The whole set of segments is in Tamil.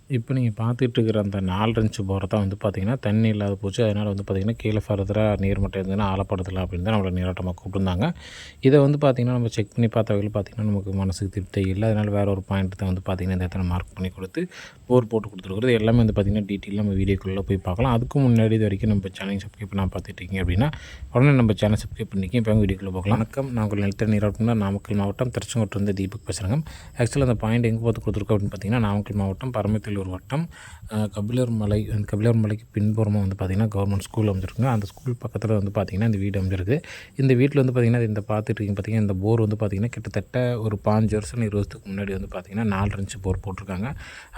இப்போ நீங்கள் பார்த்துட்டு இருக்கிற அந்த 4 இன்ச் போர் தான் வந்து பார்த்தீங்கன்னா, தண்ணி இல்லாத போச்சு. அதனால வந்து பார்த்தீங்கன்னா, கீழ ஃபர்தரா நீர்மட்டம் இருந்ததுன்னா ஆழப்படுத்தலாம் அப்படின்னு தான் நம்மள நீரோட்டமா கூப்பிட்டுருந்தாங்க. இத வந்து பார்த்தீங்கன்னா, நம்ம செக் பண்ணி பார்த்த வகையில பார்த்தீங்கன்னா, நமக்கு மனசுக்கு திருப்தி இல்ல. அதனால வேற ஒரு பாயிண்ட் தான் வந்து பார்த்தீங்கன்னா, இந்த இடத்துல மார்க் பண்ணி குடுத்து, போர் போட்டு குடுத்துருக்குறது. எல்லாமே வந்து பார்த்தீங்கன்னா, டீட்டெயிலா நம்ம வீடியோக்குள்ள போய் பார்க்கலாம். அதுக்கு முன்னாடி இது வரைக்கும் நம்ம சேனலையும் சப்ஸ்கிரைப் பண்ணாம பார்த்துட்டு இருக்கீங்க அப்படின்னா, உடனே நம்ம சேனல் சப்ஸ்கிரைப் பண்ணிக்கங்க. இப்போ வீடியோக்குள்ள போகலாம். வணக்கம். நான் உங்கள் நிலத்தடி நீரோட்டம்னா நாமக்கல் மாவட்டம் திருச்செங்கோட்டிலிருந்து தீபக் பேசுறேங்க. ஆக்சுவலா அந்த பாயிண்ட் எங்கே பார்த்து குடுத்துருக்கோம் அப்படின்னு பார்த்தீங்கன்னா, நாமக்கல் மாவட்டம் பரமத்திவேலூர் வட்டம் கபிலர் மலை. அந்த கபிலர் மலைக்கு பின்புறமா வந்து பார்த்திங்கன்னா கவர்மெண்ட் ஸ்கூல் அமைஞ்சிருக்குங்க. அந்த ஸ்கூல் பக்கத்தில் வந்து பார்த்திங்கன்னா இந்த வீடு அமைஞ்சிருக்கு. இந்த வீட்டில் வந்து பார்த்திங்கன்னா இந்த பார்த்துட்டு இருக்கீங்க பார்த்திங்கன்னா, இந்த போர் வந்து பார்த்திங்கன்னா கிட்டத்தட்ட ஒரு 5 வருஷம் 20 வருஷத்துக்கு முன்னாடி வந்து பார்த்திங்கன்னா 4 இன்ச் போர் போட்டிருக்காங்க.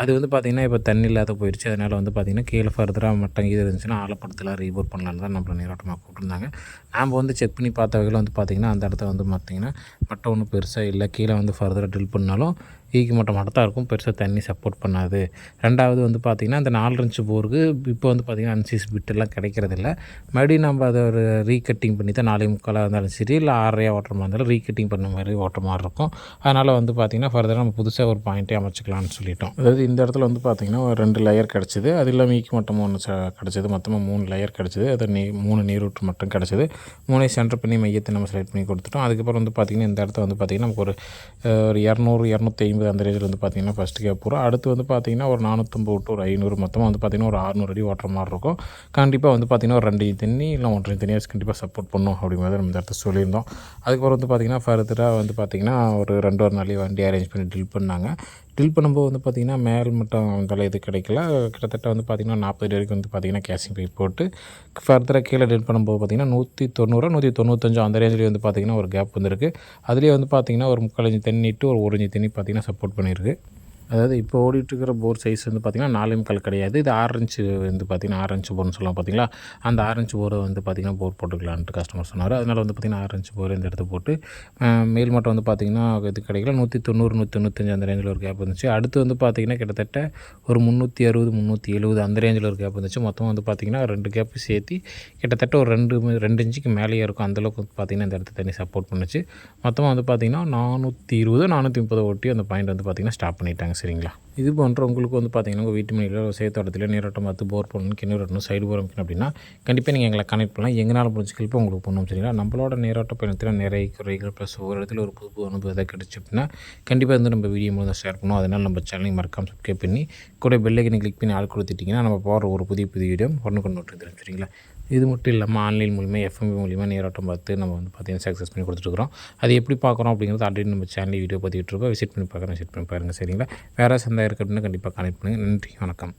அது வந்து பார்த்திங்கன்னா இப்போ தண்ணி இல்லாத போயிடுச்சு. அதனால் வந்து பார்த்திங்கன்னா கீழே ஃபர்தராக மட்டம் கீழே இருந்துச்சுன்னா ஆழப்படுத்தலாம், ரீபோர் பண்ணலான்னு தான் நம்மளை நீரோட்டமாக கூப்பிட்டுருந்தாங்க. நாம் வந்து செக் பண்ணி பார்த்த வகையில் வந்து பார்த்திங்கன்னா அந்த இடத்த வந்து பார்த்திங்கன்னா மட்டம் ஒன்றும் பெருசாக இல்லை. கீழே வந்து ஃபர்தராக ட்ரில் பண்ணாலும் ஈக்கி மட்டம் தான் இருக்கும். பெருசாக தண்ணி சப்போர்ட் பண்ணாது. 2வது வந்து பார்த்திங்கன்னா அந்த 4 இன்ச் போருக்கு இப்போ வந்து பார்த்திங்கன்னா அன்சீஸ் பிட்டெல்லாம் கிடைக்கிறதில்ல. மறுபடியும் நம்ம அதை ஒரு ரீகட்டிங் பண்ணி தான் 4.25 இருந்தாலும் சரி, இல்லை 6.5 ஓட்டுற மாதிரி இருந்தாலும் ரீகட்டிங் பண்ண மாதிரி ஓட்டுற மாதிரி இருக்கும். அதனால் வந்து பார்த்திங்கன்னா ஃபர்தராக நம்ம புதுசாக ஒரு பாயிண்ட்டே அமைச்சிக்கலாம்னு சொல்லிட்டோம். அதாவது இந்த இடத்துல வந்து பார்த்திங்கன்னா ஒரு 2 லேயர் கிடச்சிது. அது இல்லாமல் ஈக்கி மட்டம் 1 கிடச்சிது. மொத்தமாக 3 லேயர் கிடச்சிது. அது 3 நீரூற்று மட்டம் கிடச்சிது. 3 சென்டர் பண்ணி மையத்தை நம்ம செலக்ட் பண்ணி கொடுத்துட்டோம். அதுக்கப்புறம் வந்து பார்த்திங்கன்னா இந்த இடத்த வந்து பார்த்திங்கன்னா நமக்கு ஒரு 200 250 அந்த ரேஞ்சில் வந்து பார்த்திங்கன்னா ஃபஸ்ட்டு கேப் வரும். அடுத்து வந்து பார்த்திங்கன்னா ஒரு 450 டு ஒரு 500 மொத்தமாக வந்து பார்த்திங்கன்னா ஒரு 600 அடி ஓட்டுற மாதிரி இருக்கும். கண்டிப்பாக வந்து பார்த்திங்கன்னா ஒரு 2 தண்ணி இல்லை 1 தண்ணியாச்சும் கண்டிப்பாக சப்போர்ட் பண்ணும் அப்படிங்கிறத நம்ம இந்த இடத்த சொல்லியிருந்தோம். அதுக்கப்புறம் வந்து பார்த்திங்கன்னா ஃபர்தராக வந்து பார்த்திங்கன்னா ஒரு 2 ஒரு நாளைக்கு வண்டி அரேஞ்ச் பண்ணி ட்ரில் பண்ணாங்க. ட்ரில் பண்ணும்போது வந்து பார்த்திங்கன்னா மேல் மட்டும் அந்தளவு இது கிடைக்கல. கிட்டத்தட்ட வந்து பார்த்திங்கன்னா 40 அடி வரைக்கும் வந்து பார்த்திங்கன்னா கேசிங் பைப் போட்டு ஃபர்தராக கீழே ட்ரில் பண்ணும்போது பார்த்திங்கன்னா 190 195 அந்த ரேஞ்சில் வந்து பார்த்திங்கன்னா ஒரு கேப் வந்துருக்கு. அதுலேயே வந்து பார்த்திங்கன்னா ஒரு 3/4 இன்ச் தண்ணி டு ஒரு 1 இன்ச் தண்ணி பார்த்திங்கன்னா சப்போர்ட் பண்ணியிருக்கு. அதாவது இப்போ ஓடிட்டுருக்கிற போர் சைஸ் வந்து பார்த்திங்கன்னா 4.25 கிடையாது. இது 6 இன்ச்சு வந்து பார்த்திங்கன்னா 6 இன்ச்சு போர்னு சொல்லுவாங்க பார்த்திங்களா, அந்த 6 இன்ச்சு போரை வந்து பார்த்திங்கன்னா போர் போட்டுக்கலான்ட்டு கஸ்டமர் சொன்னார். அதனால் வந்து பார்த்திங்கன்னா 6 இன்ச்சு போர் இந்த இடத்த போட்டு மேல் மட்டம் வந்து பார்த்திங்கன்னா இது கிடைக்கல. 190 195 அந்த ரேஞ்சில் ஒரு கேப் இருந்துச்சு. அடுத்து வந்து பார்த்திங்கன்னா கிட்டத்தட்ட ஒரு 360 370 அந்த ரேஞ்சில் ஒரு கேப் இருந்துச்சு. மொத்தம் வந்து பார்த்திங்கன்னா 2 கேப்பு சேர்த்து கிட்டத்தட்ட ஒரு 2 இன்ச்சுக்கு மேலேயே இருக்கும். அந்தளவுக்கு வந்து பார்த்திங்கன்னா இந்த இடத்த தண்ணி சப்போர்ட் பண்ணுச்சு. மொத்தமாக வந்து பார்த்திங்கன்னா 420 430 ஓட்டி அந்த பாயிண்ட் வந்து பார்த்திங்கன்னா ஸ்டாப் பண்ணிட்டாங்க. சரிங்களா, இது போன்ற உங்களுக்கு வந்து பார்த்திங்கன்னா உங்கள் வீட்டு மனையில் சேத்தோட்டத்தில் நீரோட்டம் பார்த்து போர் பண்ணணும், கிணறு வரணும், சைடு போர் அமைக்கணும் அப்படின்னா கண்டிப்பாக நீங்கள் எங்களை கனெக்ட் பண்ணலாம். எங்களால் முடிஞ்ச ஹெல்ப் உங்களுக்கு பண்ணுவோம். சரிங்களா, நம்மளோட நீரோட்ட பயணத்தில் நிறைய குறைகள் ப்ளஸ் ஒரு இடத்துல ஒரு புது அனுபவம் எதாவது கிடச்சி அப்படின்னா கண்டிப்பாக வந்து நம்ம வீடியோ மூலம் ஷேர் பண்ணுவோம். அதனால் நம்ம சேனலையும் மறக்காமல் சப்ஸ்கிரைப் பண்ணி கூட பெல்லைக்கனை கிளிக் பண்ணி ஆள் கொடுத்துட்டிங்கன்னா நம்ம போகிற ஒரு புதிய வீடியோ உடனுக்குடன் நோட்டிஃபிகேஷன். சரிங்களா, இது மட்டும் இல்லாமல் ஆன்லைன் மூலிமா எஃப்எம்பி மூலிமா நீரோட்டம் பார்த்து நம்ம வந்து பார்த்திங்கன்னா சக்ஸஸ் பண்ணி கொடுத்துட்ருக்குறோம். அது எப்படி பார்க்குறோம் அப்படிங்கிறது ஆல்ரெடி நம்ம சேனலில் வீடியோ பார்த்துக்கிட்டு இருக்கோம். விசிட் பண்ணி பார்க்குறேன், விசிட் பண்ணி பாருங்கள். சரிங்களா, வேறு சந்தேகம் இருக்குது அப்படின்னா கண்டிப்பாக கனெக்ட் பண்ணுங்கள். நன்றி, வணக்கம்.